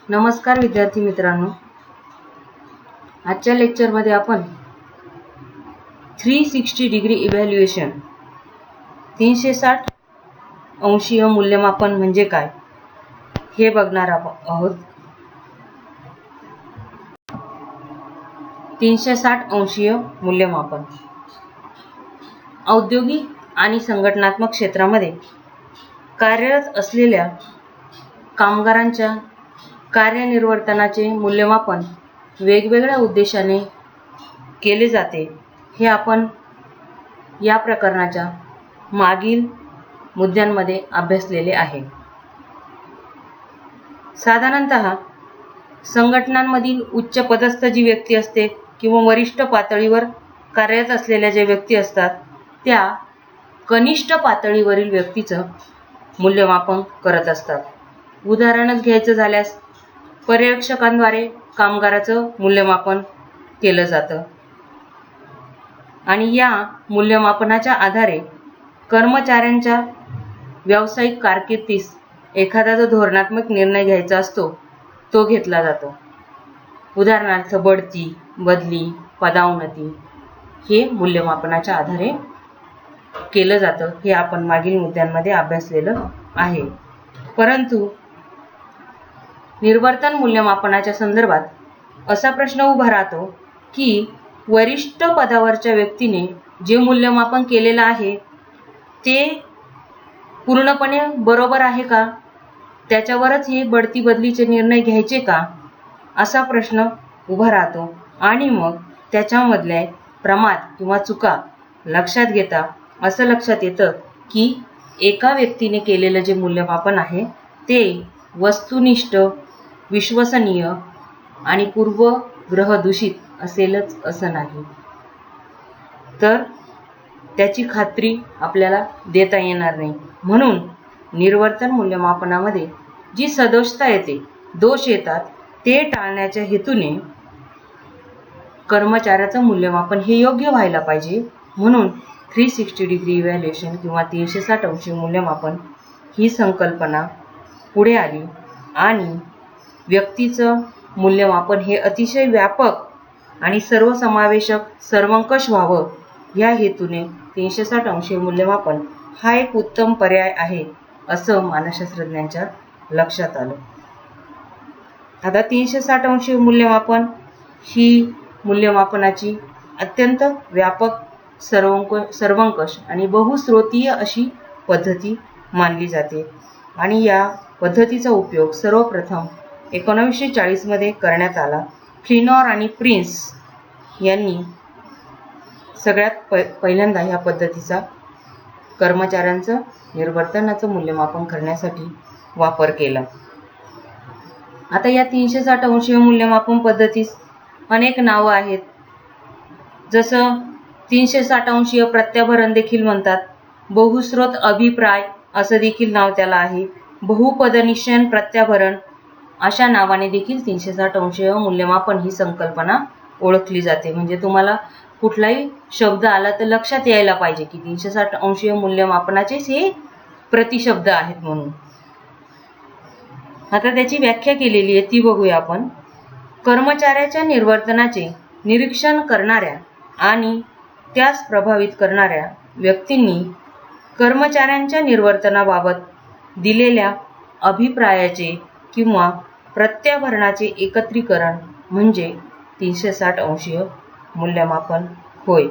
नमस्कार विद्यार्थी मित्रांनो, आजच्या लेक्चरमध्ये आपण 360 डिग्री इव्हॅल्युएशन 360 अंशीय मूल्यमापन म्हणजे काय हे बघणार आहोत. 360 अंशीय मूल्यमापन औद्योगिक आणि संघटनात्मक क्षेत्रामध्ये कार्यरत असलेल्या कामगारांच्या कार्यनिर्वर्तनाचे मूल्यमापन वेगवेगळ्या उद्देशाने केले जाते. हे आपण या प्रकरणाच्या मागील मुद्द्यांमध्ये अभ्यासलेले आहे. साधारणतः संघटनांमधील उच्च पदस्थ जी व्यक्ती असते किंवा वरिष्ठ पातळीवर कार्यरत असलेल्या ज्या व्यक्ती असतात त्या कनिष्ठ पातळीवरील व्यक्तीचं मूल्यमापन करत असतात. उदाहरणच घ्यायचं झाल्यास पर्यवेक्षकांद्वारे कामगाराचं मूल्यमापन केलं जातं आणि या मूल्यमापनाच्या आधारे कर्मचाऱ्यांच्या व्यावसायिक कारकिर्दीस एखादा जो धोरणात्मक निर्णय घ्यायचा असतो तो घेतला जातो. उदाहरणार्थ बढती, बदली, पदोन्नती हे मूल्यमापनाच्या आधारे केलं जातं. हे आपण मागील मुद्द्यांमध्ये अभ्यासलेलं आहे. परंतु निर्वर्तन मूल्यमापनाच्या संदर्भात असा प्रश्न उभा राहतो की वरिष्ठ पदावरच्या व्यक्तीने जे मूल्यमापन केलेलं आहे ते पूर्णपणे बरोबर आहे का, त्याच्यावरच हे बढती बदलीचे निर्णय घ्यायचे का, असा प्रश्न उभा राहतो. आणि मग त्याच्यामधले प्रमाद किंवा चुका लक्षात घेता असं लक्षात येतं की एका व्यक्तीने केलेलं जे मूल्यमापन आहे ते वस्तुनिष्ठ, विश्वसनीय आणि पूर्वग्रहदूषित असेलच असं नाही, तर त्याची खात्री आपल्याला देता येणार नाही. म्हणून निर्वर्तन मूल्यमापनामध्ये जी सदोषता येते, दोष येतात, ते टाळण्याच्या हेतूने कर्मचाऱ्याचं मूल्यमापन हे योग्य व्हायला पाहिजे. म्हणून 360 डिग्री इव्हॅल्युएशन किंवा 360 अंशी मूल्यमापन ही संकल्पना पुढे आली आणि व्यक्तीचं मूल्यमापन हे अतिशय व्यापक आणि सर्वसमावेशक, सर्वंकष व्हावं या हेतूने 360 अंशी मूल्यमापन हा एक उत्तम पर्याय आहे असं मानसशास्त्रज्ञांच्या लक्षात आलं. आता 360 अंशी मूल्यमापन ही मूल्यमापनाची अत्यंत व्यापक, सर्वंकष आणि बहुस्रोतीय अशी पद्धती मानली जाते आणि या पद्धतीचा उपयोग सर्वप्रथम 1940 मध्ये करण्यात आला. फ्लिनॉर आणि प्रिन्स यांनी सगळ्यात पहिल्यांदा ह्या पद्धतीचा कर्मचाऱ्यांचं निर्वर्तनाचं मूल्यमापन करण्यासाठी वापर केला. आता या 360 अंशीय मूल्यमापन पद्धतीस अनेक नावं आहेत. जसं 360 अंशीय प्रत्याभरण देखील म्हणतात, बहुस्रोत अभिप्राय असं देखील नाव त्याला आहे, बहुपदनिश्चयन प्रत्याभरण अशा नावाने देखील 360 अंशीय मूल्यमापन ही संकल्पना ओळखली जाते. म्हणजे तुम्हाला कुठलाही शब्द आला तर लक्षात यायला पाहिजे की 360 अंशीय मूल्यमापनाचेच हे प्रतिशब्द आहेत म्हणून. आता त्याची व्याख्या केलेली आहे ती बघूया आपण. कर्मचाऱ्याच्या निर्वर्तनाचे निरीक्षण करणाऱ्या आणि त्यास प्रभावित करणाऱ्या व्यक्तींनी कर्मचाऱ्यांच्या निर्वर्तनाबाबत दिलेल्या अभिप्रायाचे किंवा प्रत्याभरणाचे एकत्रीकरण म्हणजे 360 अंशीय मूल्यमापन होय.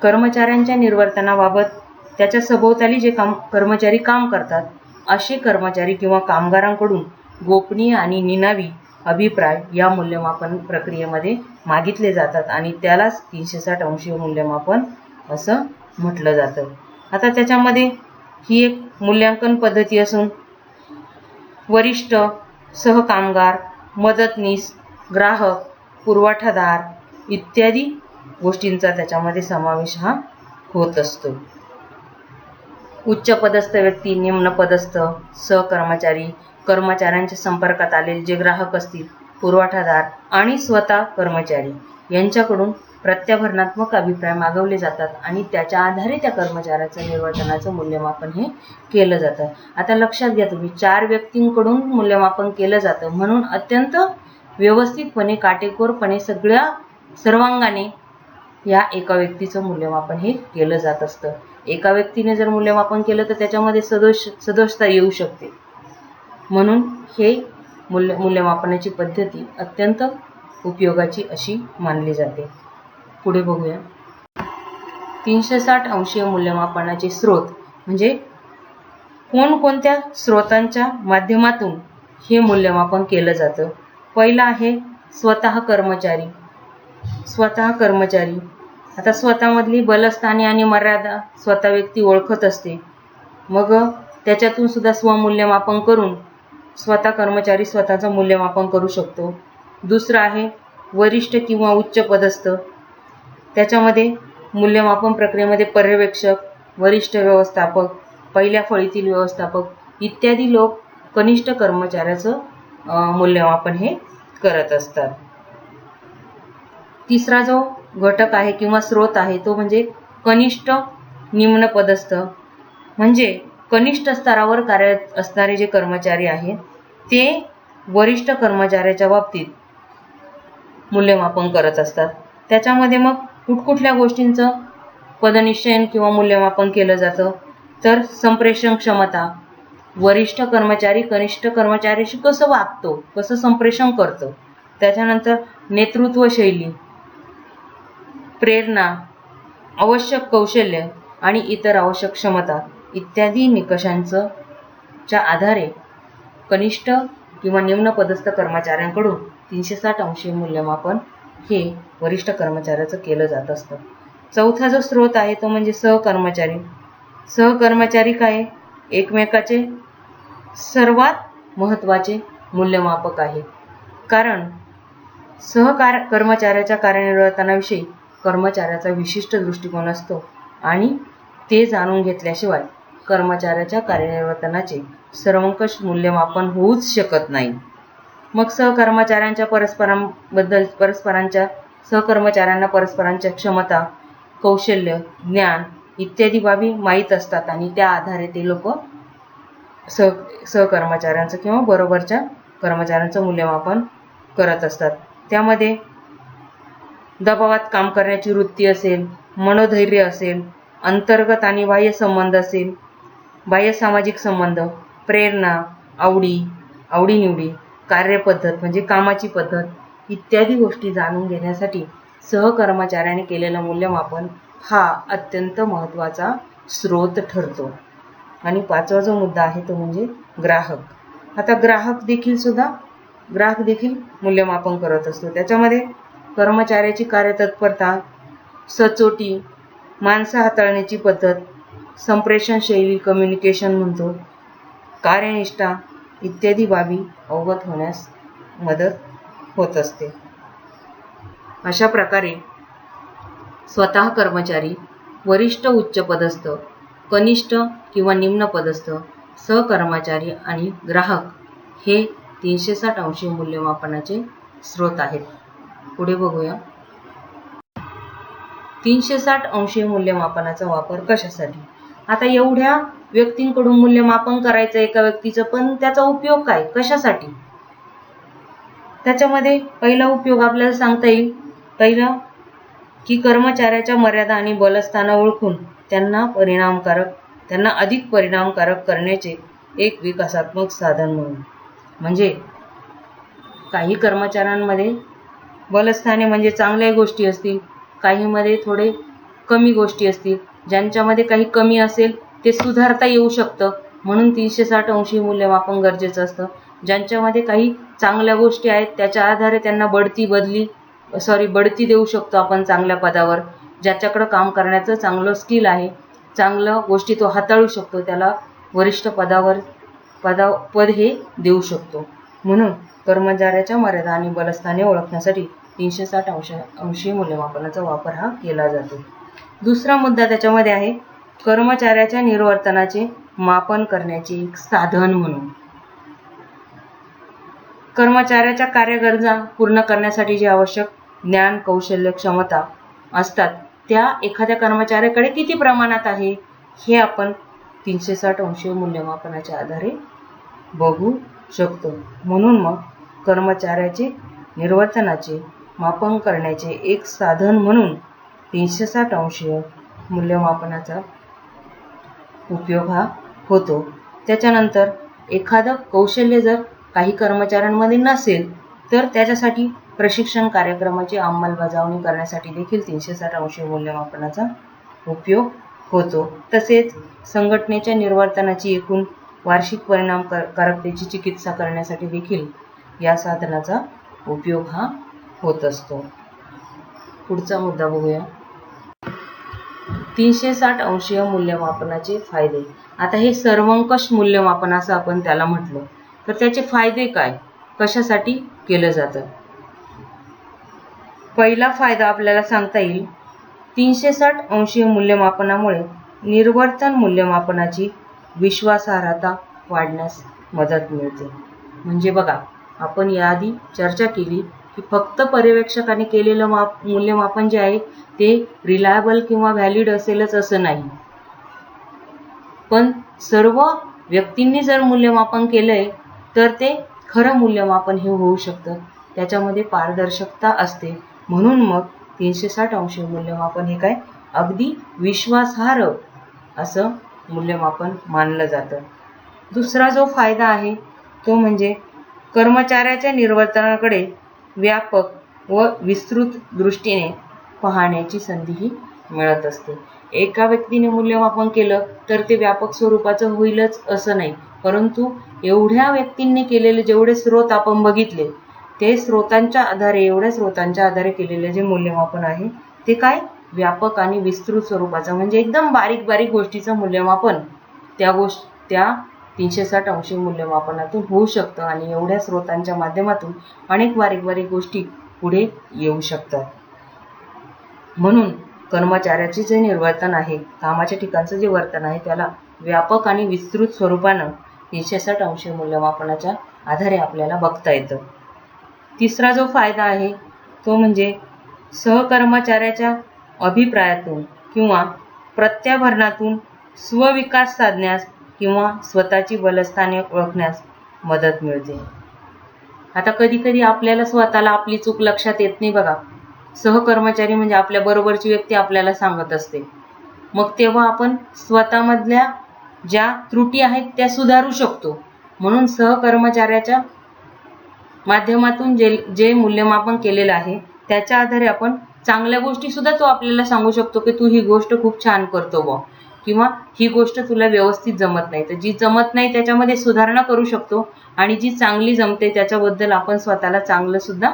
कर्मचाऱ्यांच्या निर्वर्तनाबाबत त्याच्या सभोवताली जे कर्मचारी काम करतात असे कर्मचारी किंवा कामगारांकडून गोपनीय आणि निनावी अभिप्राय या मूल्यमापन प्रक्रियेमध्ये मागितले जातात आणि त्यालाच 360 अंशीय मूल्यमापन असं म्हटलं जातं. आता त्याच्यामध्ये ही एक मूल्यांकन पद्धती असून वरिष्ठ, सहकामगार, मदतनीस, ग्राहक, पुरवठादार इत्यादी गोष्टींचा त्याच्यामध्ये समावेश हा होत असतो. उच्च पदस्थ व्यक्ती, निम्न पदस्थ, सहकर्मचारी, कर्मचाऱ्यांच्या संपर्कात आलेले जे ग्राहक असतील, पुरवठादार आणि स्वतः कर्मचारी यांच्याकडून प्रत्याभरणात्मक अभिप्राय मागवले जातात आणि त्याच्या आधारे त्या कर्मचाऱ्याचं निवर्तनाचं मूल्यमापन हे केलं जातं. आता लक्षात घ्या तुम्ही, 4 व्यक्तींकडून मूल्यमापन केलं जातं म्हणून अत्यंत व्यवस्थितपणे काटेकोरपणे सर्वांगाने या एका व्यक्तीचं मूल्यमापन हे केलं जात असतं. एका व्यक्तीने जर मूल्यमापन केलं तर त्याच्यामध्ये सदोषता येऊ शकते. म्हणून हे मूल्यमापनाची पद्धती अत्यंत उपयोगाची अशी मानली जाते. पुढे बघूया. 360 अंशीय मूल्यमापनाचे स्रोत म्हणजे कोणकोणत्या स्रोतांच्या माध्यमातून हे मूल्यमापन केलं जातं. पहिला आहे स्वतः कर्मचारी. आता स्वतःमधली बलस्थाने आणि मर्यादा स्वतः व्यक्ती ओळखत असते. मग त्याच्यातून सुद्धा स्वमूल्यमापन करून स्वतः कर्मचारी स्वतःचं मूल्यमापन करू शकतो. दुसरं आहे वरिष्ठ किंवा उच्च पदस्थ. त्याच्यामध्ये मूल्यमापन प्रक्रियेमध्ये पर्यवेक्षक, वरिष्ठ व्यवस्थापक, पहिल्या फळीतील व्यवस्थापक इत्यादी लोक कनिष्ठ कर्मचाऱ्याचं मूल्यमापन हे करत असतात. तिसरा जो घटक आहे किंवा स्रोत आहे तो म्हणजे कनिष्ठ निम्न पदस्थ. म्हणजे कनिष्ठ स्तरावर कार्यरत असणारे जे कर्मचारी आहेत ते वरिष्ठ कर्मचाऱ्याच्या बाबतीत मूल्यमापन करत असतात. त्याच्यामध्ये मग कुठकुठल्या गोष्टींचं पदनिश्चयन किंवा मूल्यमापन केलं जातं तर संप्रेषण क्षमता, वरिष्ठ कर्मचारी कनिष्ठ कर्मचाऱ्याशी कसं वागतो, कसं संप्रेषण करतो. त्याच्यानंतर नेतृत्व शैली, प्रेरणा, आवश्यक कौशल्य आणि इतर आवश्यक क्षमता इत्यादी निकषांच्या आधारे कनिष्ठ किंवा निम्न पदस्थ कर्मचाऱ्यांकडून 360 अंशीय मूल्यमापन हे वरिष्ठ कर्मचाऱ्याचं केलं जात असतं. चौथा जो स्रोत आहे तो म्हणजे सहकर्मचारी. सहकर्मचारी काय एकमेकाचे सर्वात महत्त्वाचे मूल्यमापक आहे. कारण कर्मचाऱ्याच्या कार्यनिर्वाहनाविषयी कर्मचाऱ्याचा विशिष्ट दृष्टिकोन असतो आणि ते जाणून घेतल्याशिवाय कर्मचाऱ्याच्या कार्यनिर्वाहनाचे सर्वंकष मूल्यमापन होऊच शकत नाही. मग सहकर्मचाऱ्यांच्या परस्परांच्या क्षमता, कौशल्य, ज्ञान इत्यादी बाबी माहीत असतात आणि त्या आधारे ते लोक सहकर्मचाऱ्यांचं किंवा बरोबरच्या कर्मचाऱ्यांचं मूल्यमापन करत असतात. त्यामध्ये दबावात काम करण्याची वृत्ती असेल, मनोधैर्य असेल, अंतर्गत आणि बाह्य संबंध असेल, बाह्य सामाजिक संबंध, प्रेरणा, आवडीनिवडी, कार्यपद्धत म्हणजे कामाची पद्धत इत्यादी गोष्टी जाणून घेण्यासाठी सहकर्मचाऱ्याने केलेलं मूल्यमापन हा अत्यंत महत्त्वाचा स्रोत ठरतो. आणि पाचवा जो मुद्दा आहे तो म्हणजे ग्राहक. आता ग्राहक देखील मूल्यमापन करत असतो. त्याच्यामध्ये कर्मचाऱ्याची कार्यतत्परता, सचोटी, माणसं हाताळण्याची पद्धत, संप्रेषण शैली कम्युनिकेशन म्हणतो, कार्यनिष्ठा इत्यादी बाबी अवगत होण्यास मदत होत असते. अशा प्रकारे स्वतः कर्मचारी, वरिष्ठ उच्च पदस्थ, कनिष्ठ किंवा निम्न पदस्थ, सहकर्मचारी आणि ग्राहक हे 360 अंशीय मूल्यमापनाचे स्रोत आहेत. पुढे बघूया. 360 अंशीय मूल्यमापनाचा वापर कशासाठी? आता एवढ्या व्यक्तींकडून मूल्यमापन करायचं एका व्यक्तीचं, पण त्याचा उपयोग काय, कशासाठी? त्याच्यामध्ये पहिला उपयोग आपल्याला सांगता येईल. पहिलं की कर्मचाऱ्याच्या मर्यादा आणि बलस्थानं ओळखून त्यांना अधिक परिणामकारक करण्याचे एक विकासात्मक साधन म्हणून. म्हणजे काही कर्मचाऱ्यांमध्ये बलस्थाने म्हणजे चांगल्या गोष्टी असतील, काहीमध्ये थोडे कमी गोष्टी असतील. ज्यांच्यामध्ये काही कमी असेल ते सुधारता येऊ शकतं म्हणून 360 अंशीय मूल्यमापन गरजेचं असतं. ज्यांच्यामध्ये काही चांगल्या गोष्टी आहेत त्याच्या आधारे त्यांना बढती देऊ शकतो आपण चांगल्या पदावर. ज्याच्याकडे काम करण्याचं चांगलं स्किल आहे, चांगलं गोष्टी तो हाताळू शकतो, त्याला वरिष्ठ पद हे देऊ शकतो. म्हणून कर्मचाऱ्याच्या मर्यादा आणि बलस्थाने ओळखण्यासाठी 360 अंशीय मूल्यमापनाचा वापर हा केला जातो. दुसरा मुद्दा त्याच्यामध्ये आहे कर्मचाऱ्याच्या निर्वर्तनाचे मापन करण्याचे एक साधन म्हणून. कर्मचाऱ्याच्या कार्यगरजा पूर्ण करण्यासाठी जे आवश्यक ज्ञान, कौशल्य, क्षमता असतात त्या एखाद्या कर्मचाऱ्याकडे किती प्रमाणात आहे हे आपण 360 अंशीय मूल्यमापनाच्या आधारे बघू शकतो. म्हणून मग कर्मचाऱ्याचे निर्वर्तनाचे मापन करण्याचे एक साधन म्हणून 360 अंशीय मूल्यमापनाचा उपयोग हा होतो. त्याच्यानंतर एखादं कौशल्य जर काही कर्मचाऱ्यांमध्ये नसेल तर त्याच्यासाठी प्रशिक्षण कार्यक्रमाची अंमलबजावणी करण्यासाठी देखील 360 अंशीय मूल्यमापनाचा उपयोग होतो. तसेच संघटनेच्या निर्वर्तनाची एकूण वार्षिक परिणामकारकतेची चिकित्सा करण्यासाठी देखील या साधनाचा उपयोग हा होत असतो. पुढचा मुद्दा बघूया. 360 अंशीय मूल्यमापनाचे फायदे. आता हे सर्वंकष मूल्यमापन असं आपण त्याला म्हटलं तर त्याचे फायदे काय, कशासाठी केलं जातं? पहिला फायदा आपल्याला सांगता येईल, 360 अंशीय मूल्यमापनामुळे निर्वर्तन मूल्यमापनाची विश्वासार्हता वाढण्यास मदत मिळते. म्हणजे बघा, आपण याआधी चर्चा केली की फक्त पर्यवेक्षकाने केलेलं मूल्यमापन जे आहे ते रिलायबल किंवा व्हॅलिड असेलच असं नाही, पण सर्व व्यक्तींनी जर मूल्यमापन केलंय तर ते खरं मूल्यमापन हे होऊ शकतं. त्याच्यामध्ये पारदर्शकता असते. म्हणून मग 360 अंशीय मूल्यमापन हे काय अगदी विश्वासार्ह असं मूल्यमापन मानलं जातं. दुसरा जो फायदा आहे तो म्हणजे कर्मचाऱ्याच्या निर्वर्तनाकडे व्यापक व विस्तृत दृष्टीने पाहण्याची संधीही मिळत असते. एका व्यक्तीने मूल्यमापन केलं तर ते व्यापक स्वरूपाचं होईलच असं नाही, परंतु एवढ्या व्यक्तींनी केलेले जेवढे स्रोत आपण बघितले ते स्रोतांच्या आधारे, एवढ्या स्रोतांच्या आधारे केलेले जे मूल्यमापन आहे ते काय व्यापक आणि विस्तृत स्वरूपाचं, म्हणजे एकदम बारीक बारीक गोष्टीचं मूल्यमापन त्या 360 अंशीय मूल्यमापनातून होऊ शकतं आणि एवढ्या स्रोतांच्या माध्यमातून अनेक बारीक बारीक गोष्टी पुढे येऊ शकतात. म्हणून कर्मचाऱ्याचे जे निर्वर्तन आहे, कामाच्या ठिकाणचं जे वर्तन आहे त्याला व्यापक आणि विस्तृत स्वरूपानं 360 अंशीय मूल्यमापनाच्या आधारे आपल्याला बघता येतं. तिसरा जो फायदा आहे तो म्हणजे सहकर्मचाऱ्याच्या अभिप्रायातून किंवा प्रत्याभरणातून स्वविकास साधण्यास किंवा स्वतःची बलस्थाने ओळखण्यास मदत मिळते. आता कधी कधी आपल्याला स्वतःला आपली चूक लक्षात येत नाही बघा. सहकर्मचारी म्हणजे आपल्या बरोबरची व्यक्ती आपल्याला सांगत असते, मग तेव्हा आपण स्वतःमधल्या ज्या त्रुटी आहेत त्या सुधारू शकतो. म्हणून सहकर्मचाऱ्याच्या माध्यमातून जे मूल्यमापन केलेलं आहे त्याच्या आधारे आपण चांगल्या गोष्टी सुद्धा तो आपल्याला सांगू शकतो की तू ही गोष्ट खूप छान करतो बा, किंवा ही गोष्ट तुला व्यवस्थित जमत नाही, तर जी जमत नाही त्याच्यामध्ये सुधारणा करू शकतो आणि जी चांगली जमते त्याच्याबद्दल आपण स्वतःला चांगलं सुद्धा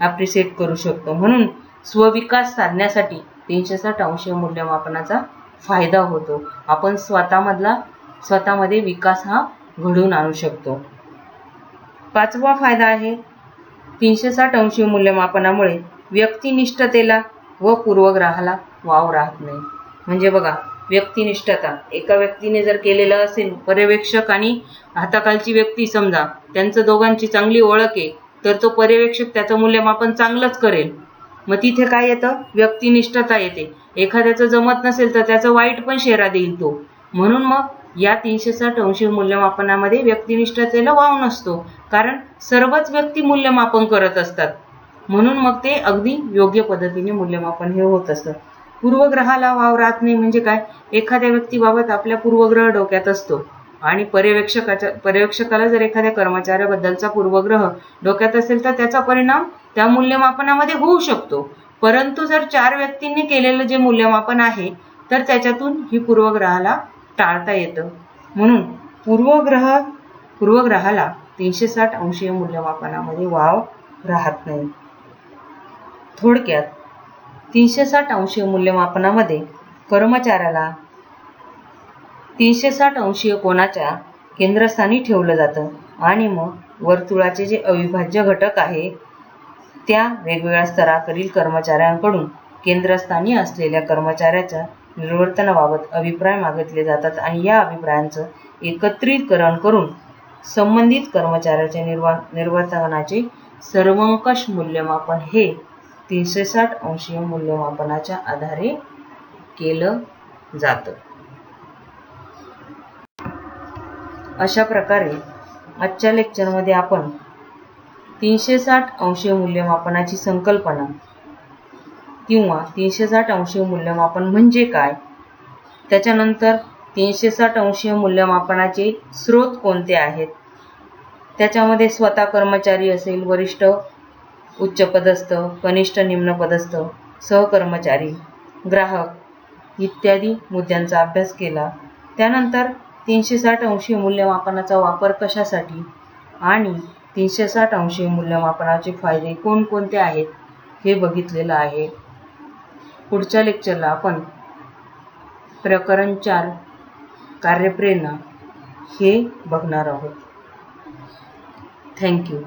ॲप्रिशिएट करू शकतो. म्हणून स्वविकास साधण्यासाठी 360 अंशीय मूल्यमापनाचा फायदा होतो. आपण स्वतःमध्ये विकास हा घडवून आणू शकतो. पाचवा फायदा आहे 360 अंशीय मूल्यमापनामुळे व्यक्तिनिष्ठतेला व पूर्वग्रहाला वाव राहत नाही. म्हणजे बघा, व्यक्तिनिष्ठता एका व्यक्तीने जर केलेलं असेल, पर्यवेक्षक आणि हाताखालची व्यक्ती समजा त्यांचं दोघांची चांगली ओळख आहे, तर तो पर्यवेक्षक त्याचं मूल्यमापन चांगलंच करेल. मग तिथे काय येतं, व्यक्तिनिष्ठता येते. एखाद्याचं जमत नसेल तर त्याचं वाईट पण शेरा देईल तो. म्हणून मग या 360 अंशीय मूल्यमापनामध्ये व्यक्तिनिष्ठतेला वाव नसतो, कारण सर्वच व्यक्ती मूल्यमापन करत असतात. म्हणून मग ते अगदी योग्य पद्धतीने मूल्यमापन हे होत असतं. पूर्वग्रहाला वाव राहत नाही म्हणजे काय, एखाद्या व्यक्तीबाबत आपल्या पूर्वग्रह डोक्यात असतो आणि पर्यवेक्षकाला जर एखाद्या कर्मचाऱ्याबद्दलचा पूर्वग्रह डोक्यात असेल तर त्याचा परिणाम त्या मूल्यमापनामध्ये होऊ शकतो. परंतु जर 4 व्यक्तींनी केलेलं जे मूल्यमापन आहे तर त्याच्यातून ही पूर्वग्रहाला टाळता येतं. म्हणून पूर्वग्रहाला 360 अंशीय मूल्यमापनामध्ये वाव राहत नाही. थोडक्यात 360 अंशीय मूल्यमापनामध्ये कर्मचाऱ्याला 360 अंशीय कोनाच्या केंद्रस्थानी ठेवलं जातं आणि मग वर्तुळाचे जे अविभाज्य घटक आहे त्या वेगवेगळ्या स्तरावरील कर्मचाऱ्यांकडून केंद्रस्थानी असलेल्या कर्मचाऱ्याच्या निर्वर्तनाबाबत अभिप्राय मागितले जातात आणि या अभिप्रायांचं एकत्रीकरण करून संबंधित कर्मचाऱ्याच्या निर्वर्तनाचे सर्वंकष मूल्यमापन हे 360 अंशीय मूल्यमापनाच्या आधारे केलं जातं. अशा प्रकारे आजच्या लेक्चरमध्ये आपण 360 अंशीय मूल्यमापनाची संकल्पना किंवा 360 अंशीय मूल्यमापन म्हणजे काय, त्याच्यानंतर 360 अंशीय मूल्यमापनाचे स्रोत कोणते आहेत, त्याच्यामध्ये स्वतः कर्मचारी असेल, वरिष्ठ उच्च पदस्थ, कनिष्ठ निम्न पदस्थ, सहकर्मचारी, ग्राहक इत्यादी मुद्द्यांचा अभ्यास केला. त्यानंतर 360 अंशीय मूल्यमापनाचा वापर कशासाठी आणि 360 अंशीय मूल्यमापनाचे फायदे कोणकोणते आहेत हे बघितलेलं आहे. पुढच्या लेक्चरला आपण प्रकरण 4 कार्यप्रेरणा हे बघणार आहोत. थँक्यू.